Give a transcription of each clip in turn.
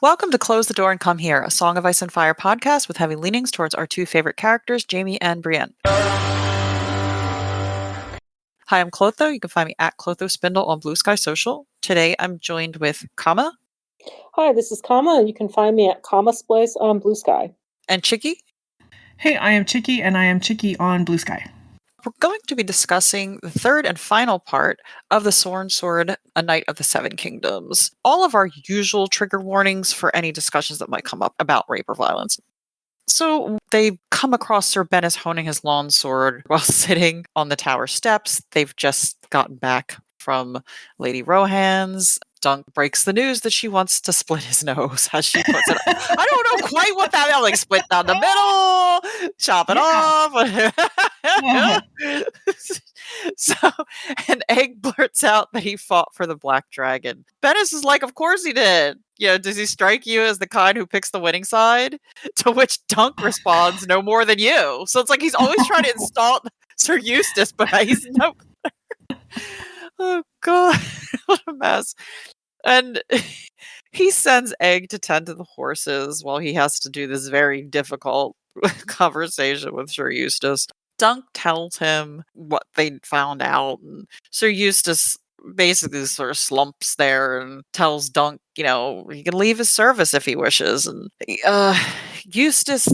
Welcome to Close the Door and Come Here, a Song of Ice and Fire podcast with heavy leanings towards our two favorite characters, Jamie and Brienne. Hi, I'm Clotho. You can find me at Clotho Spindle on Blue Sky Social. Today I'm joined with Kama Hi, this is Kama, and you can find me at Kama Splice on Blue Sky. and Chicky. Hey, I am Chicky, and I am Chicky on Blue Sky. We're going to be discussing the third and final part of the Sworn Sword, A Knight of the Seven Kingdoms. All of our usual trigger warnings for any discussions that might come up about rape or violence. So they come across Ser Bennis honing his long sword while sitting on the tower steps. They've just gotten back from Lady Rohan's. Dunk breaks the news that she wants to split his nose, as she puts it. I don't know quite what that meant. Like split down the middle, chop it off. So, an egg blurts out that he fought for the Black Dragon. Bennis is like, of course he did. Does he strike you as the kind who picks the winning side? To which Dunk responds, no more than you. So it's like he's always trying to insult Sir Eustace, but he's no. Oh, God. What a mess. And he sends Egg to tend to the horses while he has to do this very difficult conversation with Sir Eustace. Dunk tells him what they found out, and Sir Eustace basically sort of slumps there and tells Dunk, he can leave his service if he wishes. And Eustace,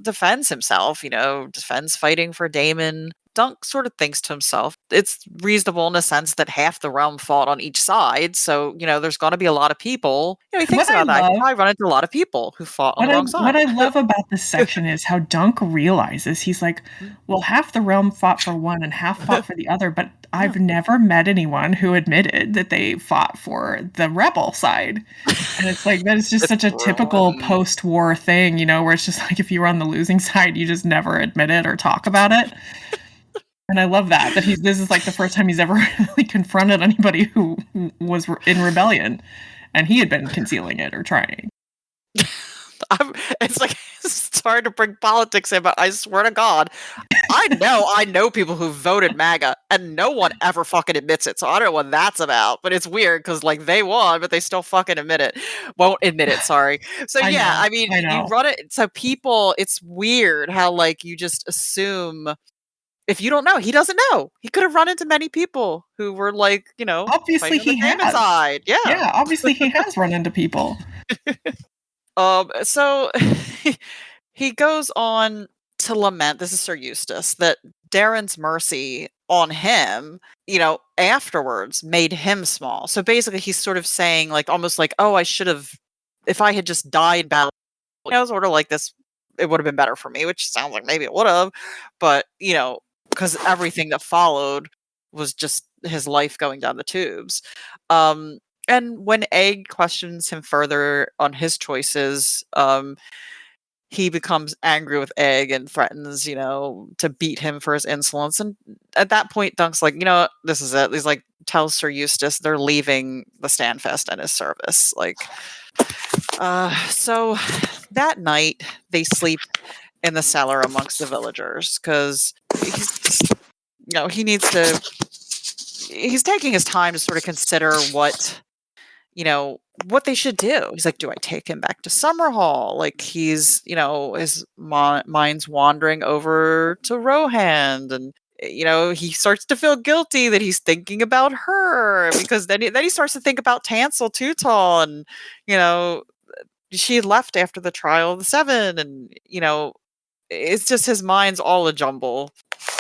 defends himself, defends fighting for Daemon. Dunk sort of thinks to himself, it's reasonable in a sense that half the realm fought on each side. So, there's going to be a lot of people. He thinks about that. I run into a lot of people who fought on the wrong side. What I love about this section is how Dunk realizes, he's like, well, half the realm fought for one and half fought for the other, but I've never met anyone who admitted that they fought for the rebel side. And it's like, that is just such a typical post-war thing, where it's just like, if you were on the losing side, you just never admit it or talk about it. And I love that this is like the first time he's ever really confronted anybody who was in rebellion, and he had been concealing it or trying. It's hard to bring politics in, but I swear to God, I know people who voted MAGA, and no one ever fucking admits it. So I don't know what that's about, but it's weird because they won, but they still fucking won't admit it. Sorry. So you run it. So people, it's weird how you just assume. If you don't know, he doesn't know. He could have run into many people who were obviously he has. Side. Yeah, obviously he has run into people. So he goes on to lament, this is Sir Eustace, that Darren's mercy on him, afterwards made him small. So basically he's sort of saying almost oh, I should have, if I had just died in battle, sort of like this, it would have been better for me, which sounds like maybe it would have, but because everything that followed was just his life going down the tubes. And when Egg questions him further on his choices, he becomes angry with Egg and threatens, to beat him for his insolence. And at that point, Dunk's like, this is it. He's tells Sir Eustace they're leaving the Standfast and his service. So that night they sleep in the cellar amongst the villagers because he's taking his time to sort of consider what they should do. He's like, do I take him back to Summerhall? He's, his mind's wandering over to Rohan, and he starts to feel guilty that he's thinking about her, because then he starts to think about Tansel Tootal, and she left after the trial of the Seven, and it's just his mind's all a jumble.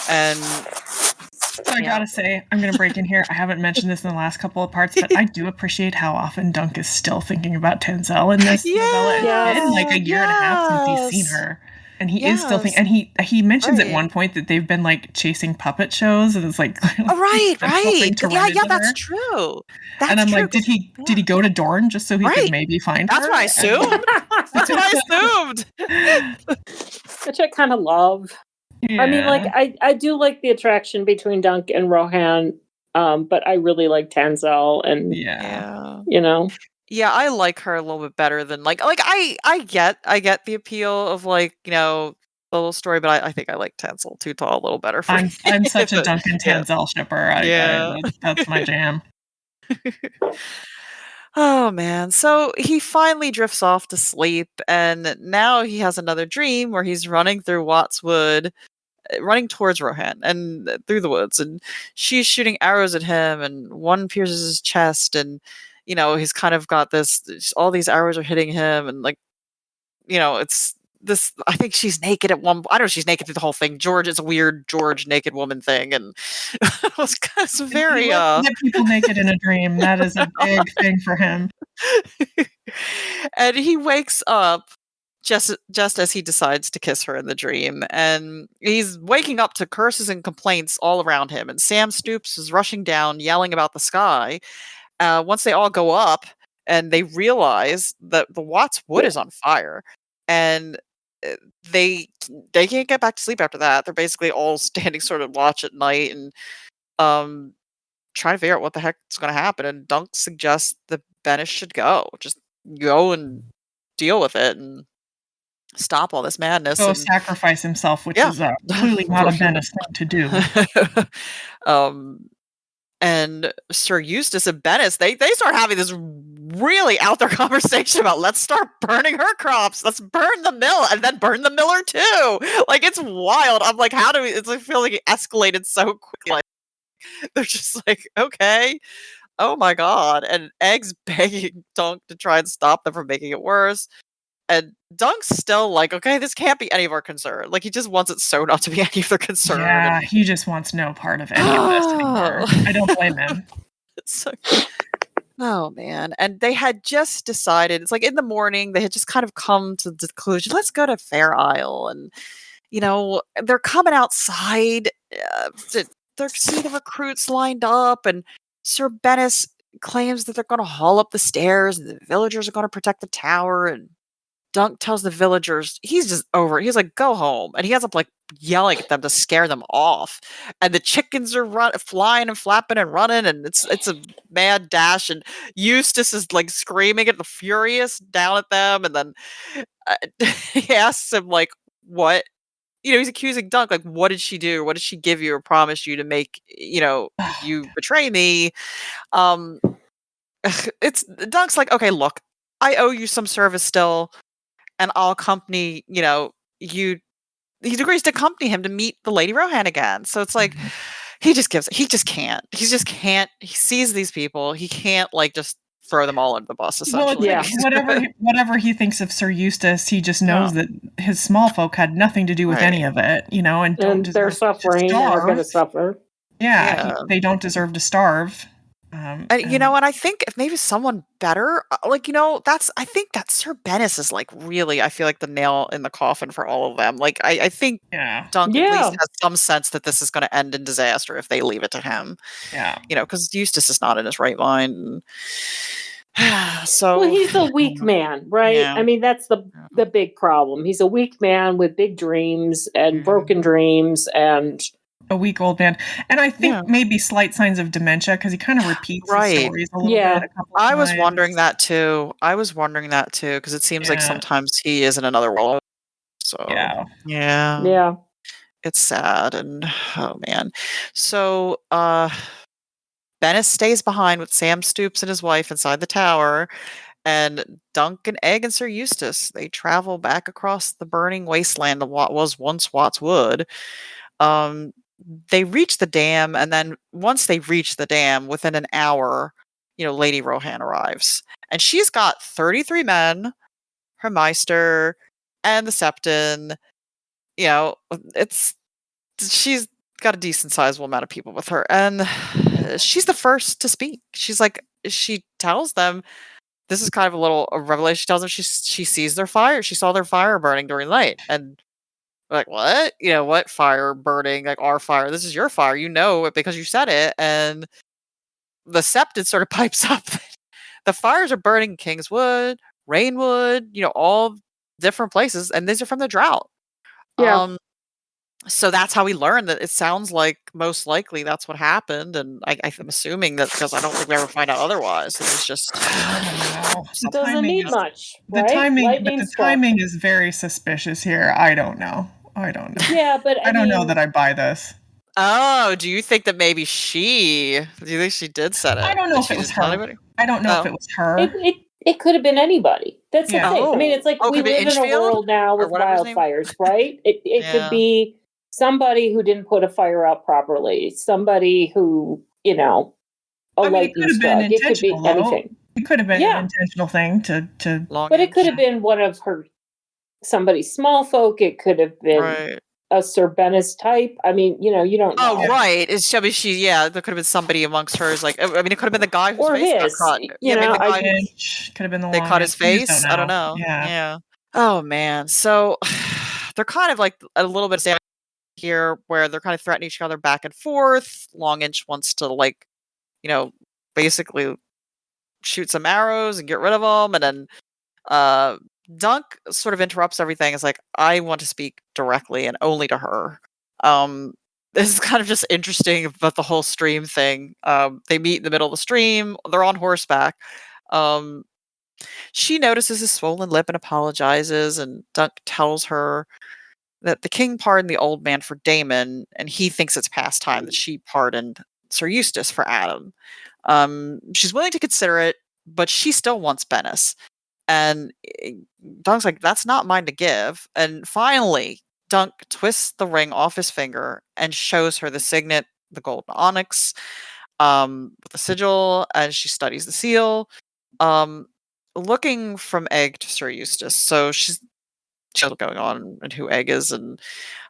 And so I gotta say, I'm gonna break in here. I haven't mentioned this in the last couple of parts, but I do appreciate how often Dunk is still thinking about Tansel in this novella. It's been a year and a half since he's seen her. And he is still thinking, and he mentions at one point that they've been chasing puppet shows, and it's right. Yeah, that's true. And I'm like, did he go to Dorne just so he could maybe find her? That's what I assumed. That's what I assumed. Which I kind of love. Yeah. I mean, I do like the attraction between Dunk and Rohan, but I really like Tansel, and Yeah, I like her a little bit better than I get the appeal of the little story, but I think I like Tansel Tootal a little better. I'm such a Dunk and Tansel shipper. That's my jam. Oh man. So he finally drifts off to sleep, and now he has another dream where he's running through Wattswood, running towards Rohan and through the woods, and she's shooting arrows at him, and one pierces his chest, and he's kind of got all these arrows are hitting him, and it's this. I think she's naked at one. I don't know if she's naked through the whole thing. George, it's a weird George naked woman thing, and it was kind of very He loves to get people naked in a dream. That is a big thing for him. And he wakes up just as he decides to kiss her in the dream, and he's waking up to curses and complaints all around him, and Sam Stoops is rushing down yelling about the sky. Once they all go up and they realize that the Watts wood is on fire, and uh, they they can't get back to sleep after that. They're basically all standing sort of watch at night, and um trying to figure out what the heck's going to happen. And Dunk suggests that Bennis should go, just go and deal with it and stop all this madness. Go And sacrifice himself, which yeah, is clearly not a Bennis thing to do. um, and Sir Eustace and Bennis, they start having this really out there conversation about, let's start burning her crops, let's burn the mill, and then burn the miller too. Like, it's wild. I'm like, how do we? It's like, I feel like it escalated so quickly. Like, they're just like, okay, oh my god. And Egg's begging Dunk to try and stop them from making it worse. And Dunk's still like, okay, this can't be any of our concern. Like, he just wants it so not to be any of their concern. Yeah, he just wants no part of any of this anymore. I don't blame him. So, oh man. And they had just decided, it's like in the morning, they had just kind of come to the conclusion, let's go to Fair Isle. And they're coming outside to they see the recruits lined up, and Ser Bennis claims that they're going to haul up the stairs, and the villagers are going to protect the tower. And Dunk tells the villagers he's just over it. He's like, go home. And he ends up like yelling at them to scare them off. And the chickens are flying and flapping and running, and it's a mad dash. And Eustace is like screaming at the furious down at them. And then he asks him like, what? He's accusing Dunk, like, what did she do? What did she give you or promise you to make, you betray me? Um, it's Dunk's like, okay, look, I owe you some service still, and I'll accompany, you. He agrees to accompany him to meet the Lady Rohan again. So it's like, he just can't. He sees these people. He can't like just throw them all under the bus, essentially. Well, yeah, whatever he thinks of Sir Eustace, he just knows that his small folk had nothing to do with any of it, and don't they're suffering. They're going to suffer. Yeah, they don't deserve to starve. And and I think if maybe someone better, I think that Ser Bennis is like really, I feel like the nail in the coffin for all of them. Like, I think Dunk at least has some sense that this is going to end in disaster if they leave it to him. Yeah. Because Eustace is not in his right mind. So, well, he's a weak man, right? Yeah. I mean, that's the big problem. He's a weak man with big dreams and broken dreams and a weak old man. And I think maybe slight signs of dementia because he kind of repeats his stories a little bit. A couple I times. was wondering that too because it seems like sometimes he is in another world. So yeah, it's sad. And oh man, so Bennis stays behind with Sam Stoops and his wife inside the tower, and Dunk and Egg and Sir Eustace, they travel back across the burning wasteland of what was once Watts Wood. They reach the dam, and then once they reach the dam, within an hour, Lady Rohan arrives. And she's got 33 men, her Meister, and the Septon. She's got a decent sizable amount of people with her. And she's the first to speak. She tells them, this is kind of a revelation. She tells them she sees their fire. She saw their fire burning during the night. And like, what? What fire burning? Like, our fire. This is your fire. You know it because you said it. And the Septon sort of pipes up. The fires are burning in Kingswood, Rainwood, all different places. And these are from the drought. Yeah. So that's how we learned that. It sounds like most likely that's what happened. And I'm assuming that because I don't think we ever find out otherwise. It was just. It doesn't need much. The timing is very suspicious here. I don't know. Yeah, but I don't know that I buy this. Oh, do you think that maybe do you think she did set it? I don't know if it was her. I don't know if Oh. it was her. It could have been anybody. That's the Yeah. thing. I mean, it's like Oh, we could be live in a Inchfield world now or with whatever his name. wildfires, right? It could Yeah. be somebody who didn't put a fire out properly, somebody who, you know, a I mean, lightning it could have been struck. It could be intentional, though. anything. It could have been an Yeah. intentional thing to Long But it could Inch. have been one of somebody small folk. It could have been Right. a Ser Bennis type. I mean, you know, you don't know. Oh, right. It's there could have been somebody amongst hers. Like, I mean, it could have been the guy whose Or face got his, cut. you Yeah, maybe know, the guy who inch. Could have been the they long cut his inch. We just face. don't I don't know. know. Yeah. Yeah. Oh man. So they're kind of like a little bit standing here where they're kind of threatening each other back and forth. Long Inch wants to like, you know, basically shoot some arrows and get rid of them, and then uh Dunk sort of interrupts everything. It's like, I want to speak directly and only to her. Um this is kind of just interesting about the whole stream thing. They meet in the middle of the stream. They're on horseback. Um she notices his swollen lip and apologizes, and Dunk tells her that the king pardoned the old man for Damon, and he thinks it's past time that she pardoned Sir Eustace for Adam. She's willing to consider it, but she still wants Bennis. And Dunk's like, that's not mine to give. And finally, Dunk twists the ring off his finger and shows her the signet, the golden onyx, with the sigil, as she studies the seal, um, looking from Egg to Sir Eustace. So she's what's going on and who Egg is, and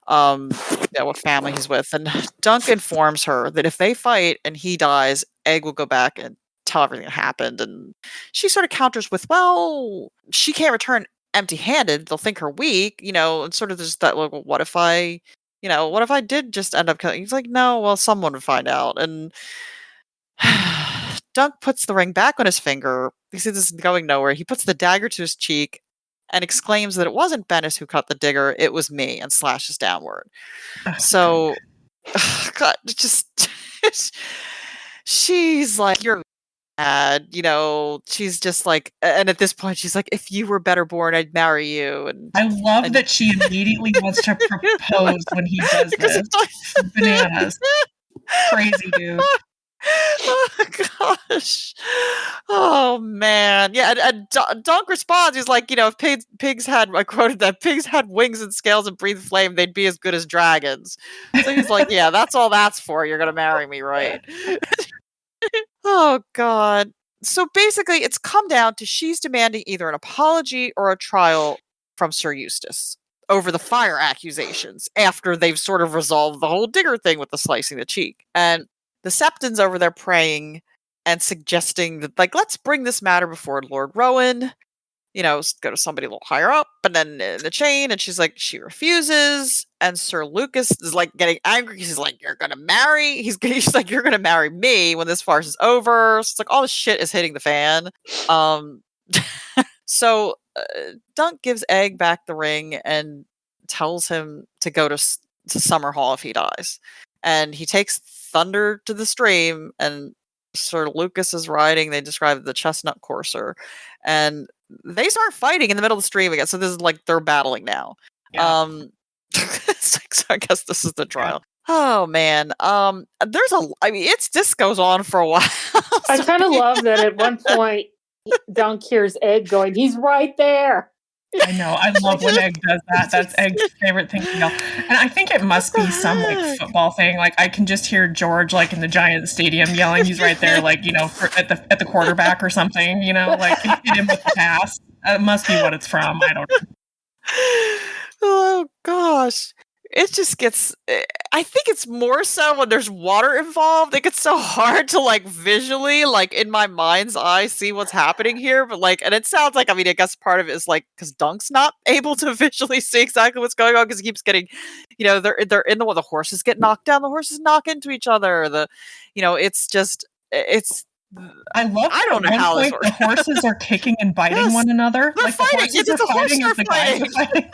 yeah, what family he's with. And Dunk informs her that if they fight and he dies, Egg will go back and tell everything that happened. And she sort of counters with, well, she can't return empty handed. They'll think her weak, you know, and sort of just that, like, well, what if I did just end up killing? He's like, no, well, someone would find out. And Dunk puts the ring back on his finger. He sees this is going nowhere. He puts the dagger to his cheek and exclaims that it wasn't Bennis who cut the digger, it was me, and slashes downward. Oh, So, God, just she's like, you're mad, you know. She's just like, and at this point, she's like, if you were better born, I'd marry you. And I love that she immediately wants to propose when he does this. Bananas. Crazy dude. Oh gosh. Oh man. Yeah, and Dunk responds, he's like, you know, if pigs had, I quoted that, pigs had wings and scales and breathed flame, they'd be as good as dragons. So he's like, yeah, that's all that's for. You're gonna marry me, right? Oh god. So basically it's come down to she's demanding either an apology or a trial from Sir Eustace over the fire accusations after they've sort of resolved the whole digger thing with the slicing the cheek. And the Septon's over there praying and suggesting that, like, let's bring this matter before Lord Rowan, you know, go to somebody a little higher up, and then in the chain. And she's like, she refuses. And Sir Lucas is like getting angry. He's like, you're gonna marry. He's like, you're gonna marry me when this farce is over. So it's like all this shit is hitting the fan. Um, so Dunk gives Egg back the ring and tells him to go to Summer Hall if he dies. And he takes Thunder to the stream, and Sir Lucas is riding. They describe the chestnut courser, and they start fighting in the middle of the stream again. So this is like they're battling now. Yeah. So I guess this is the trial. Oh man. I mean, this goes on for a while. I kind of love that at one point Dunk hears Egg going, he's right there. I know. I love when Egg does that. That's Egg's favorite thing to yell. And I think it must be some like football thing. Like I can just hear George like in the Giant Stadium yelling. He's right there, like, you know, at the quarterback or something. You know, like hit him with the pass. It must be what it's from. I don't know. Oh gosh. It just gets, I think it's more so when there's water involved. It gets so hard to like visually, like in my mind's eye, see what's happening here. But like, and it sounds like, I mean, I guess part of it is like because Dunk's not able to visually see exactly what's going on because he keeps getting, you know, they're in the horses get knocked down, the horses knock into each other. It's just I love I don't know how this the horses are kicking and biting one another. They're like fighting. The horses are fighting as the guys are fighting.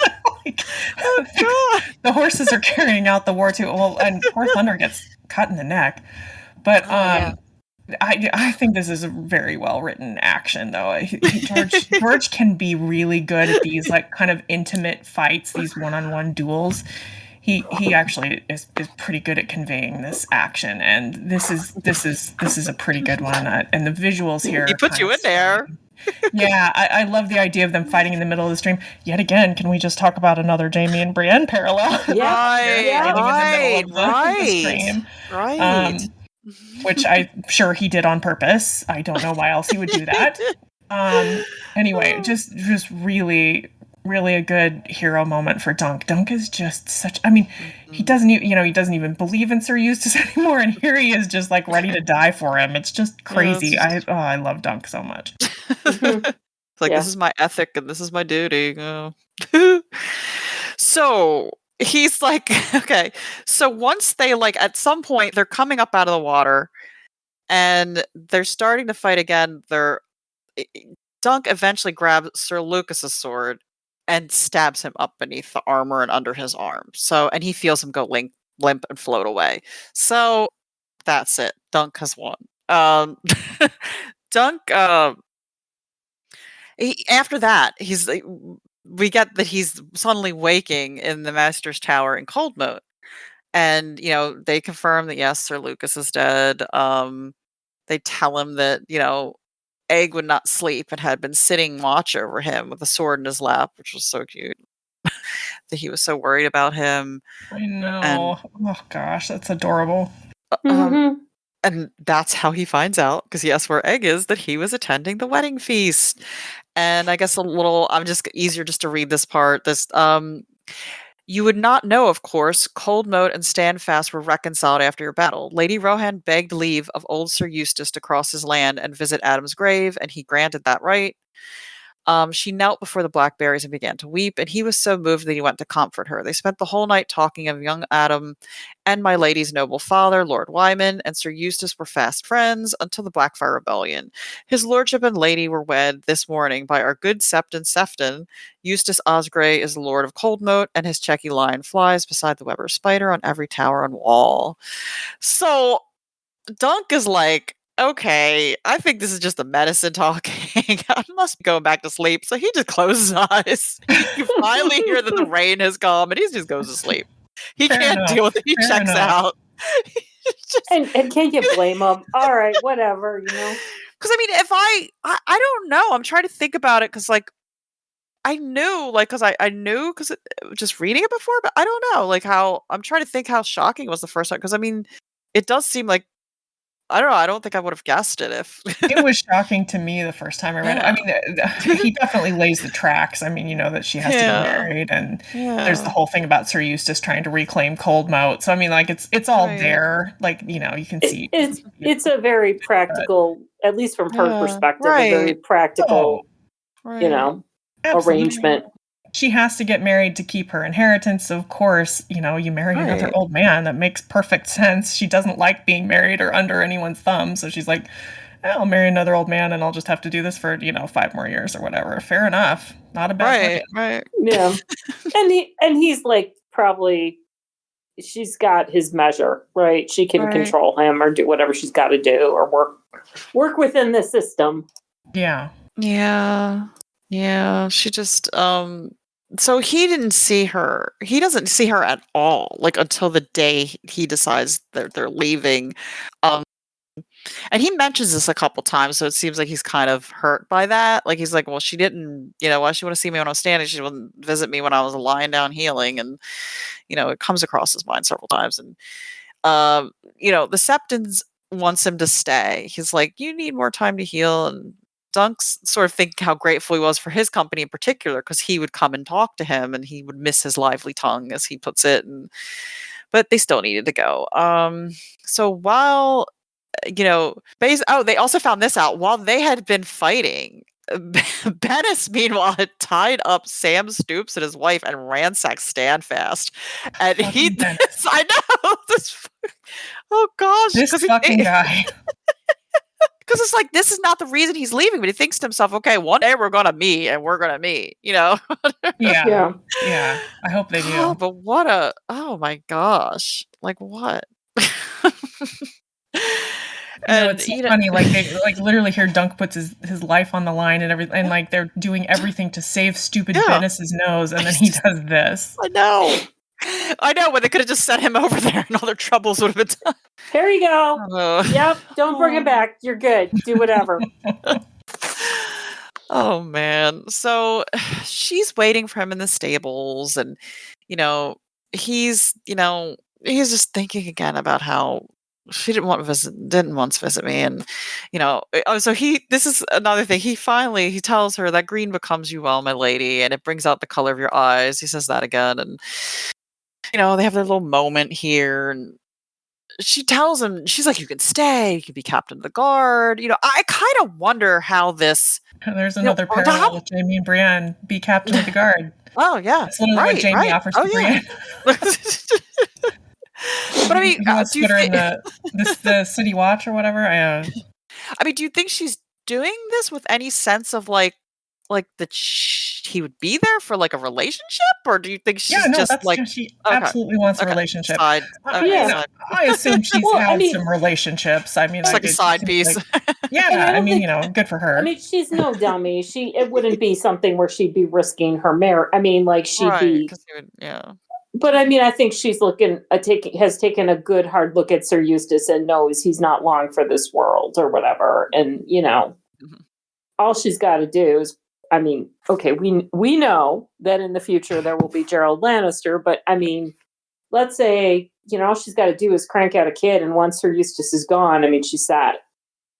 Oh, God. The horses are carrying out the war too. Well, and poor Thunder gets cut in the neck. But I think this is a very well written action, though. George can be really good at these like kind of intimate fights, these one-on-one duels. he actually is pretty good at conveying this action, and this is a pretty good one, and the visuals here He are puts kind you of in there. Yeah, I love the idea of them fighting in the middle of the stream. Yet again, can we just talk about another Jaime and Brienne parallel? Yeah, Fighting in the middle of the Right. stream. Right. Which I'm sure he did on purpose. I don't know why else he would do that. Anyway, just really, really a good hero moment for Dunk. Dunk is just such. I mean, he doesn't even believe in Ser Eustace anymore, and here he is, just like ready to die for him. It's just crazy. I love Dunk so much. It's like, Yeah. this is my ethic and this is my duty. So he's like, okay. So once they at some point they're coming up out of the water and they're starting to fight again. Dunk eventually grabs Sir Lucas's sword and stabs him up beneath the armor and under his arm. And he feels him go limp and float away. So that's it. Dunk has won. Dunk. After that, we get that he's suddenly waking in the Master's Tower in Coldmoat, and they confirm that yes, Sir Lucas is dead. They tell him that Egg would not sleep and had been sitting watch over him with a sword in his lap, which was so cute. That he was so worried about him. I know. And oh gosh, that's adorable. And that's how he finds out, because he asks where Egg is, that he was attending the wedding feast. And I guess I'm just easier just to read this part. You would not know, of course, Coldmoat and Standfast were reconciled after your battle. Lady Rohan begged leave of old Sir Eustace to cross his land and visit Adam's grave, and he granted that right. She knelt before the blackberries and began to weep, and he was so moved that he went to comfort her. They spent the whole night talking of young Adam and my lady's noble father, Lord Wyman, and Sir Eustace were fast friends until the Blackfyre rebellion. His lordship and lady were wed this morning by our good Septon Sefton. Eustace Osgrey is the lord of Coldmoat, and his checky lion flies beside the Weber spider on every tower and wall. So Dunk is like, okay, I think this is just the medicine talking. I must be going back to sleep. So he just closes his eyes. You finally hear that the rain has come, and he just goes to sleep. He can't deal with it. He checks out. And can you blame him? All right, whatever, Because I mean, if I don't know. I'm trying to think about it because I knew, because I knew because just reading it before, but I don't know, how I'm trying to think how shocking it was the first time. Because I mean, it does seem like. I don't know. I don't think I would have guessed it if it was shocking to me the first time I read it. I mean, he definitely lays the tracks. I mean, that she has to get married, and there's the whole thing about Sir Eustace trying to reclaim Coldmoat. So I mean, it's all there. You can see it's a very practical, at least from her perspective, a very practical, arrangement. She has to get married to keep her inheritance. So of course, you marry another old man. That makes perfect sense. She doesn't like being married or under anyone's thumb. So she's like, I'll marry another old man and I'll just have to do this for, 5 more years or whatever. Fair enough. Not a bad Right. Yeah. and he's probably, she's got his measure, right? She can control him or do whatever she's got to do or work within the system. Yeah. Yeah. Yeah. She just, so he didn't see her. He doesn't see her at all, until the day he decides that they're leaving. And he mentions this a couple times, so it seems like he's kind of hurt by that. He's like, well, she didn't, why she want to see me when I was standing? She wouldn't visit me when I was lying down healing. And, it comes across his mind several times. And, the Septons wants him to stay. He's like, you need more time to heal. And Dunk's sort of thinking how grateful he was for his company in particular, because he would come and talk to him and he would miss his lively tongue, as he puts it. But they still needed to go. So while, they also found this out while they had been fighting. Bennis, meanwhile, had tied up Sam Stoops and his wife and ransacked Standfast. And I know this. Oh gosh, this fucking guy. Because it's like, this is not the reason he's leaving, but he thinks to himself, okay, one day we're gonna meet. Yeah. I hope they do. Oh, but oh my gosh, what? And it's so funny. They literally here, Dunk puts his life on the line and everything, and they're doing everything to save stupid Bennis's nose, and then he does this. I know. I know, but they could have just sent him over there and all their troubles would have been done. Here you go. Yep, don't bring him back. You're good. Do whatever. Oh man. So she's waiting for him in the stables and he's just thinking again about how she didn't once visit me and so this is another thing. He tells her that green becomes you well, my lady, and it brings out the color of your eyes. He says that again and they have their little moment here and she tells him, she's like, you can stay, you can be captain of the guard. I kind of wonder how this. There's another parallel with Jaime and Brienne, be captain of the guard. Oh, yeah. That's literally what Jaime offers to Brienne. But I mean, he wants to put her in the city watch or whatever. I mean, do you think she's doing this with any sense of like that he would be there for like a relationship, or do you think she's she absolutely wants a relationship? I assume she's had some relationships. I mean, it's like a side piece. Good for her. I mean, she's no dummy. It wouldn't be something where she'd be risking her marriage. I mean, like she'd be. But I mean, I think she's has taken a good hard look at Sir Eustace and knows he's not long for this world or whatever. And all she's got to do is. I mean, okay, we know that in the future there will be Gerald Lannister, but I mean, let's say, all she's got to do is crank out a kid, and once Sir Eustace is gone, I mean, she's set.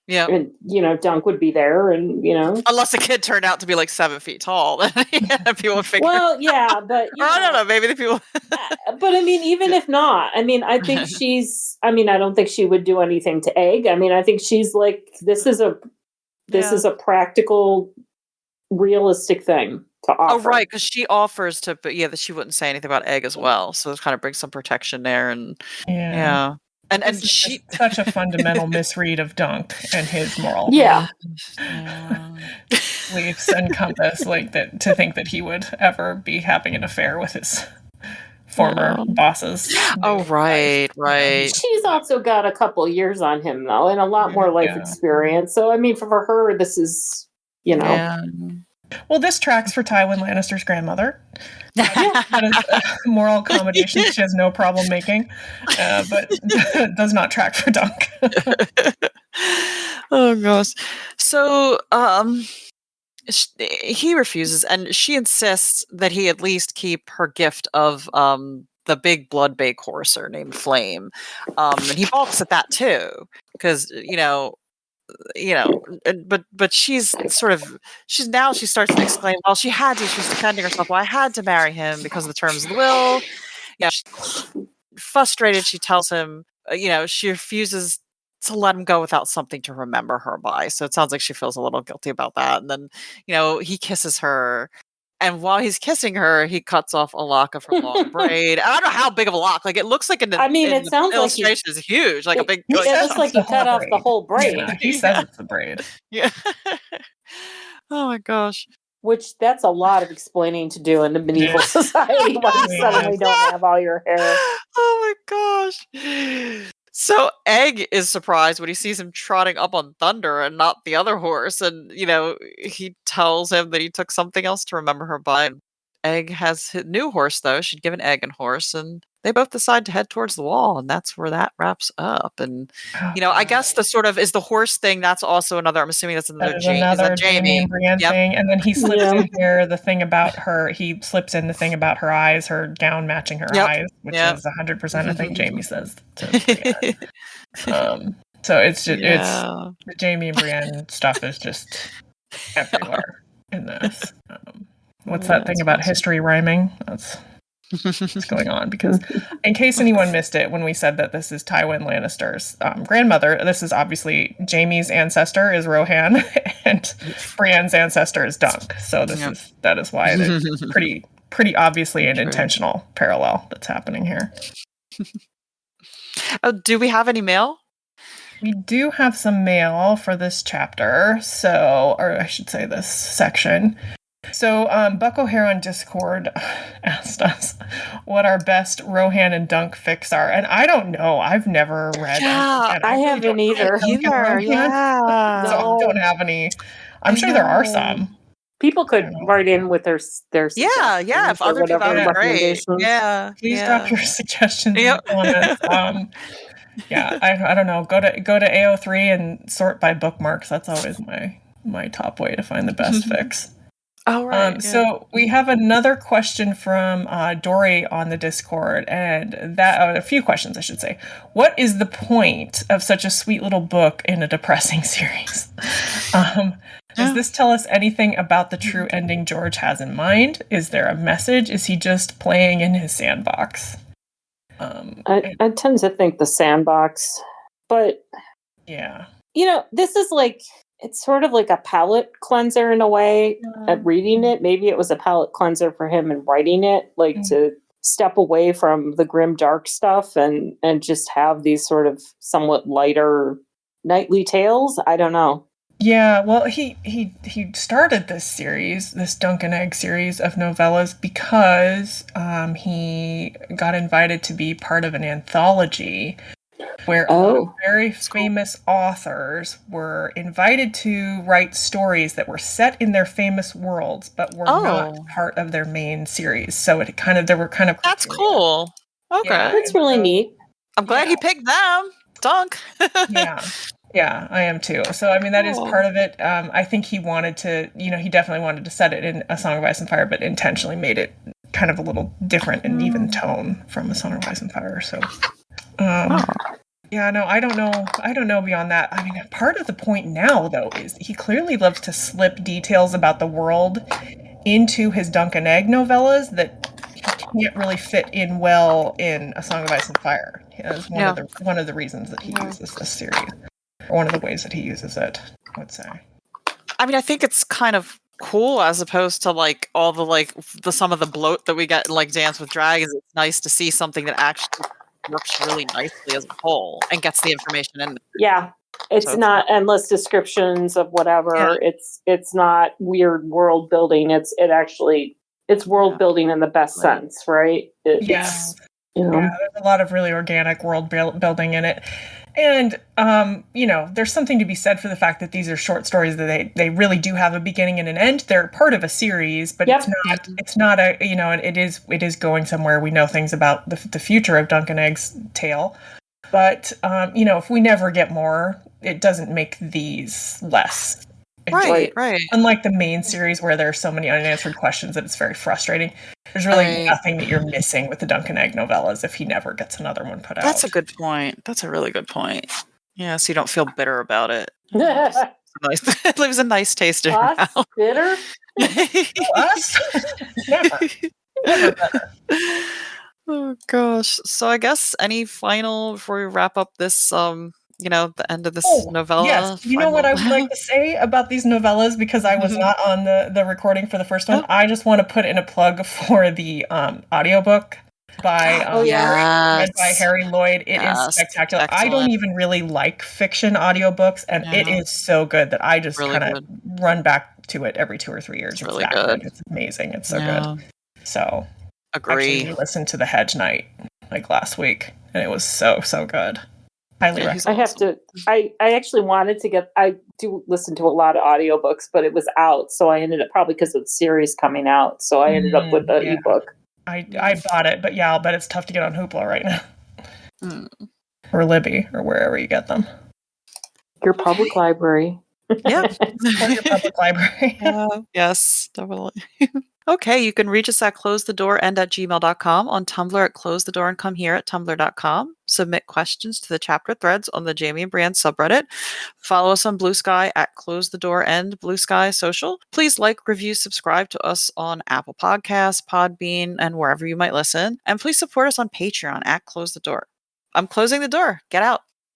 Yeah. And, Dunk would be there, and, Unless the kid turned out to be like 7 feet tall, then people would figure. Well, yeah, but. I don't know, maybe the people. But I mean, even if not, I mean, I think I don't think she would do anything to Egg. I mean, I think she's like, this is a practical, realistic thing to offer. Oh, right, because she offers to, but that she wouldn't say anything about Egg as well, so it kind of brings some protection there, and and she such a fundamental misread of Dunk and his moral beliefs and compass, like that, to think that he would ever be having an affair with his former bosses. Oh, right. She's also got a couple years on him though, and a lot more life experience. So I mean, for her, this is. Well, this tracks for Tywin Lannister's grandmother. That is a moral accommodation she has no problem making, but does not track for Dunk. Oh gosh. So he refuses, and she insists that he at least keep her gift of the big blood-bake horser named Flame, and he balks at that too, because but she starts to exclaim, well, she had to, she's defending herself. Well, I had to marry him because of the terms of the will. Frustrated, she tells him, she refuses to let him go without something to remember her by. So it sounds like she feels a little guilty about that. And then, he kisses her. And while he's kissing her, he cuts off a lock of her long braid. I don't know how big of a lock. Like, it looks like it sounds illustration is huge. Like a big. It looks like he cut off the whole braid. Yeah, he says it's the braid. Yeah. Oh my gosh. Which that's a lot of explaining to do in the medieval society when you suddenly don't have all your hair. Oh my gosh. So Egg is surprised when he sees him trotting up on Thunder and not the other horse. And, he tells him that he took something else to remember her by. Egg has his new horse, though. She'd given Egg a horse, and they both decide to head towards the wall. And that's where that wraps up. And, I guess the sort of is the horse thing. That's also another, I'm assuming that's another Jaime and Brienne thing. And then he slips in here the thing about her. He slips in the thing about her eyes, her gown matching her eyes, which is 100%, I think Jaime says to Brienne. So it's just, the Jaime and Brienne stuff is just everywhere in this. What's that thing about history rhyming? That's what's going on. Because in case anyone missed it, when we said that this is Tywin Lannister's grandmother, this is obviously Jaime's ancestor is Rohan, and Brienne's ancestor is Dunk. So that is why it's pretty obviously an intentional parallel that's happening here. Oh, do we have any mail? We do have some mail for this chapter, or I should say this section. So, Buck O'Hare on Discord asked us what our best Rohan and Dunk fics are. And I don't know. I've never read. Yeah, I haven't either. Yeah. So I don't have any. I'm sure there are some. People could write in with their Yeah, suggestions if or other people whatever have great. recommendations. Yeah. Please drop your suggestions in Yep. the comments. Yeah, I don't know. Go to AO3 and sort by bookmarks. That's always my top way to find the best fix. Oh, right. So we have another question from Dory on the Discord, and that a few questions, I should say. What is the point of such a sweet little book in a depressing series? Does this tell us anything about the true ending George has in mind? Is there a message? Is he just playing in his sandbox? I tend to think the sandbox, but yeah, this is like, it's sort of like a palate cleanser in a way. At reading it, maybe it was a palate cleanser for him in writing it, like to step away from the grim dark stuff and just have these sort of somewhat lighter nightly tales. I don't know. Yeah, well, he started this series, this Dunk and Egg series of novellas, because he got invited to be part of an anthology where very famous authors were invited to write stories that were set in their famous worlds, but were not part of their main series. So there were kind of That's cool. Okay, that's really neat. I'm glad he picked them. Dunk. Yeah, I am too. So, I mean, that is part of it. I think he wanted to, he definitely wanted to set it in A Song of Ice and Fire, but intentionally made it kind of a little different and even tone from A Song of Ice and Fire. So, yeah, no, I don't know beyond that. I mean, part of the point now, though, is he clearly loves to slip details about the world into his Dunk and Egg novellas that he can't really fit in well in A Song of Ice and Fire. That's one of the reasons that he uses this series. Or one of the ways that he uses it, I would say. I mean, I think it's kind of cool as opposed to like all the some of the bloat that we get in like Dance with Dragons. It's nice to see something that actually works really nicely as a whole and gets the information in. Yeah. It's not endless descriptions of whatever. Yeah. It's not weird world building. It's world building in the best sense, right? There's a lot of really organic world building in it. And, there's something to be said for the fact that these are short stories that they really do have a beginning and an end. They're part of a series, but it's not it is going somewhere. We know things about the future of Dunk and Egg's tale. But, if we never get more, it doesn't make these less. Right. Unlike the main series where there are so many unanswered questions that it's very frustrating. There's really nothing that you're missing with the Dunk and Egg novellas if he never gets another one put out. That's a good point. That's a really good point. Yeah, so you don't feel bitter about it. It leaves a nice taste in your mouth. Bitter? Us? Never better. Oh gosh. So I guess any final before we wrap up this the end of this novella. Yes. You know what I would like to say about these novellas, because I was not on the recording for the first one. I just want to put in a plug for the audiobook by read by Harry Lloyd. It is spectacular. Excellent. I don't even really like fiction audiobooks, and it is so good that I just kind of run back to it every 2 or 3 years. It's really good. It's amazing. It's so good. So agree. Actually, we listened to The Hedge Knight like last week, and it was so good. Highly recommend. I have to. I actually wanted to get. I do listen to a lot of audiobooks, but it was out, so I ended up, probably because of the series coming out. So I ended up with the ebook. I bought it, but I'll bet it's tough to get on Hoopla right now, or Libby, or wherever you get them. Your public library. Yep. Your public library. Yes, definitely. Okay, you can reach us at closethedoorend@gmail.com, on Tumblr at closethedoorandcomehere@tumblr.com. Submit questions to the chapter threads on the Jamie and Brienne subreddit. Follow us on Blue Sky at closethedoorend Blue Sky Social. Please like, review, subscribe to us on Apple Podcasts, Podbean, and wherever you might listen. And please support us on Patreon at Close the Door. I'm closing the door. Get out.